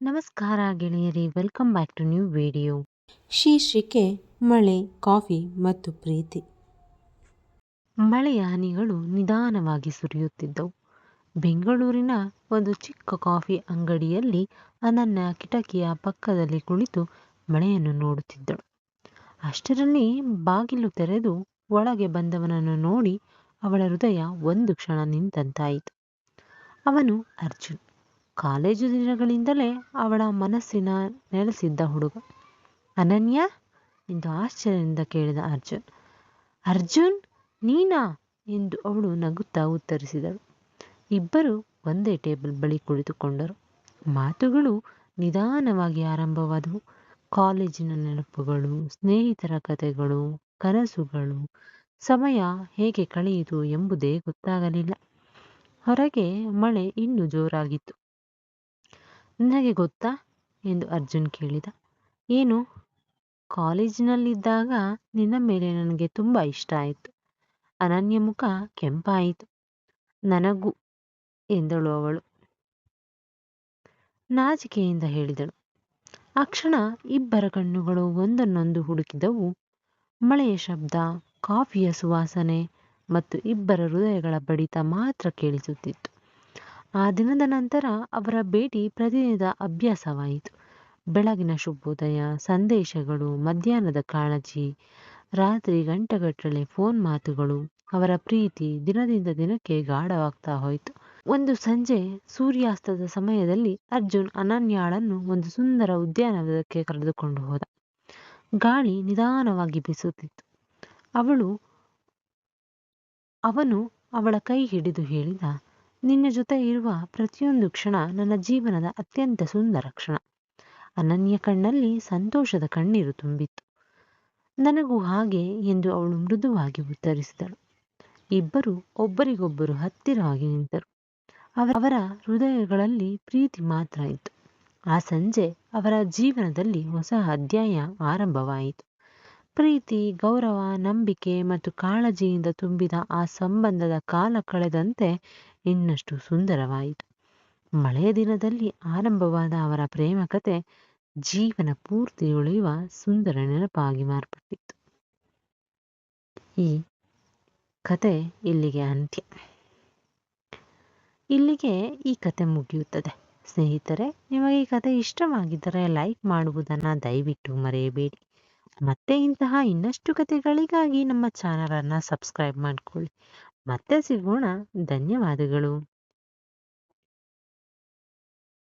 ನಮಸ್ಕಾರ ಗೆಳೆಯರಿ, welcome back to new video. ಶೀರ್ಷಿಕೆ ಮಳೆ, ಕಾಫಿ ಮತ್ತು ಪ್ರೀತಿ. ಮಳೆಯ ಹನಿಗಳು ನಿಧಾನವಾಗಿ ಸುರಿಯುತ್ತಿದ್ದವು. ಬೆಂಗಳೂರಿನ ಒಂದು ಚಿಕ್ಕ ಕಾಫಿ ಅಂಗಡಿಯಲ್ಲಿ ಅನನ್ಯ ಕಿಟಕಿಯ ಪಕ್ಕದಲ್ಲಿ ಕುಳಿತು ಮಳೆಯನ್ನು ನೋಡುತ್ತಿದ್ದಳು. ಅಷ್ಟರಲ್ಲಿ ಬಾಗಿಲು ತೆರೆದು ಒಳಗೆ ಬಂದವನನ್ನು ನೋಡಿ ಅವಳ ಹೃದಯ ಒಂದು ಕ್ಷಣ ನಿಂತಂತಾಯಿತು. ಅವನು ಅರ್ಜುನ್. ಕಾಲೇಜು ದಿನಗಳಿಂದಲೇ ಅವಳ ಮನಸ್ಸಿನ ನೆಲೆಸಿದ್ದ ಹುಡುಗ. ಅನನ್ಯ ಎಂದು ಆಶ್ಚರ್ಯದಿಂದ ಕೇಳಿದ ಅರ್ಜುನ್. ಅರ್ಜುನ್, ನೀನಾ ಎಂದು ಅವಳು ನಗುತ್ತಾ ಉತ್ತರಿಸಿದಳು. ಇಬ್ಬರು ಒಂದೇ ಟೇಬಲ್ ಬಳಿ ಕುಳಿತುಕೊಂಡರು. ಮಾತುಗಳು ನಿಧಾನವಾಗಿ ಆರಂಭವಾದವು. ಕಾಲೇಜಿನ ನೆನಪುಗಳು, ಸ್ನೇಹಿತರ ಕಥೆಗಳು, ಕನಸುಗಳು. ಸಮಯ ಹೇಗೆ ಕಳೆಯಿತು ಎಂಬುದೇ ಗೊತ್ತಾಗಲಿಲ್ಲ. ಹೊರಗೆ ಮಳೆ ಇನ್ನೂ ಜೋರಾಗಿತ್ತು. ನಿನಗೆ ಗೊತ್ತಾ ಎಂದು ಅರ್ಜುನ್ ಕೇಳಿದ. ಏನು? ಕಾಲೇಜಿನಲ್ಲಿದ್ದಾಗ ನಿನ್ನ ಮೇಲೆ ನನಗೆ ತುಂಬ ಇಷ್ಟ ಆಯಿತು. ಅನನ್ಯ ಮುಖ ಕೆಂಪಾಯಿತು. ನನಗೂ ಎಂದಳು ಅವಳು. ನಾಚಿಕೆಯಿಂದ ಹೇಳಿದಳು. ಆ ಕ್ಷಣ ಇಬ್ಬರ ಕಣ್ಣುಗಳು ಒಂದನ್ನೊಂದು ಹುಡುಕಿದವು. ಮಳೆಯ ಶಬ್ದ, ಕಾಫಿಯ ಸುವಾಸನೆ ಮತ್ತು ಇಬ್ಬರ ಹೃದಯಗಳ ಬಡಿತ ಮಾತ್ರ ಕೇಳಿಸುತ್ತಿತ್ತು. ಆ ದಿನದ ನಂತರ ಅವರ ಭೇಟಿ ಪ್ರತಿದಿನದ ಅಭ್ಯಾಸವಾಯಿತು. ಬೆಳಗಿನ ಶುಭೋದಯ, ಸಂದೇಶಗಳು, ಮಧ್ಯಾಹ್ನದ ಕಾಳಜಿ, ರಾತ್ರಿ ಗಂಟೆಗಟ್ಟಲೆ ಫೋನ್ ಮಾತುಗಳು. ಅವರ ಪ್ರೀತಿ ದಿನದಿಂದ ದಿನಕ್ಕೆ ಗಾಢವಾಗ್ತಾ ಹೋಯಿತು. ಒಂದು ಸಂಜೆ ಸೂರ್ಯಾಸ್ತದ ಸಮಯದಲ್ಲಿ ಅರ್ಜುನ್ ಅನನ್ಯಾಳನ್ನು ಒಂದು ಸುಂದರ ಉದ್ಯಾನವನಕ್ಕೆ ಕರೆದುಕೊಂಡು ಹೋದ. ಗಾಳಿ ನಿಧಾನವಾಗಿ ಬೀಸುತ್ತಿತ್ತು. ಅವನು ಅವಳ ಕೈ ಹಿಡಿದು ಹೇಳಿದ, ನಿನ್ನ ಜೊತೆ ಇರುವ ಪ್ರತಿಯೊಂದು ಕ್ಷಣ ನನ್ನ ಜೀವನದ ಅತ್ಯಂತ ಸುಂದರ ಕ್ಷಣ. ಅನನ್ಯ ಕಣ್ಣಲ್ಲಿ ಸಂತೋಷದ ಕಣ್ಣೀರು ತುಂಬಿತ್ತು. ನನಗೂ ಹಾಗೆ ಎಂದು ಅವಳು ಮೃದುವಾಗಿ ಉತ್ತರಿಸಿದಳು. ಇಬ್ಬರು ಒಬ್ಬರಿಗೊಬ್ಬರು ಹತ್ತಿರವಾಗಿ ನಿಂತರು. ಅವರ ಹೃದಯಗಳಲ್ಲಿ ಪ್ರೀತಿ ಮಾತ್ರ ಇತ್ತು. ಆ ಸಂಜೆ ಅವರ ಜೀವನದಲ್ಲಿ ಹೊಸ ಅಧ್ಯಾಯ ಆರಂಭವಾಯಿತು. ಪ್ರೀತಿ, ಗೌರವ, ನಂಬಿಕೆ ಮತ್ತು ಕಾಳಜಿಯಿಂದ ತುಂಬಿದ ಆ ಸಂಬಂಧದ ಕಾಲ ಕಳೆದಂತೆ ಇನ್ನಷ್ಟು ಸುಂದರವಾಯಿತು. ಮಳೆಯ ದಿನದಲ್ಲಿ ಆರಂಭವಾದ ಅವರ ಪ್ರೇಮ ಕಥೆ ಜೀವನ ಪೂರ್ತಿ ಉಳಿಯುವ ಸುಂದರ ನೆನಪಾಗಿ ಮಾರ್ಪಟ್ಟಿತ್ತು. ಈ ಕತೆ ಇಲ್ಲಿಗೆ ಅಂತ್ಯ. ಇಲ್ಲಿಗೆ ಈ ಕತೆ ಮುಗಿಯುತ್ತದೆ. ಸ್ನೇಹಿತರೆ, ನಿಮಗೆ ಈ ಕತೆ ಇಷ್ಟವಾಗಿದ್ದರೆ ಲೈಕ್ ಮಾಡುವುದನ್ನು ದಯವಿಟ್ಟು ಮರೆಯಬೇಡಿ. ಮತ್ತೆ ಇಂತಹ ಇನ್ನಷ್ಟು ಕತೆಗಳಿಗಾಗಿ ನಮ್ಮ ಚಾನಲನ್ನು ಸಬ್ಸ್ಕ್ರೈಬ್ ಮಾಡಿಕೊಳ್ಳಿ. ಮತ್ತೆ ಸಿಗೋಣ. ಧನ್ಯವಾದಗಳು.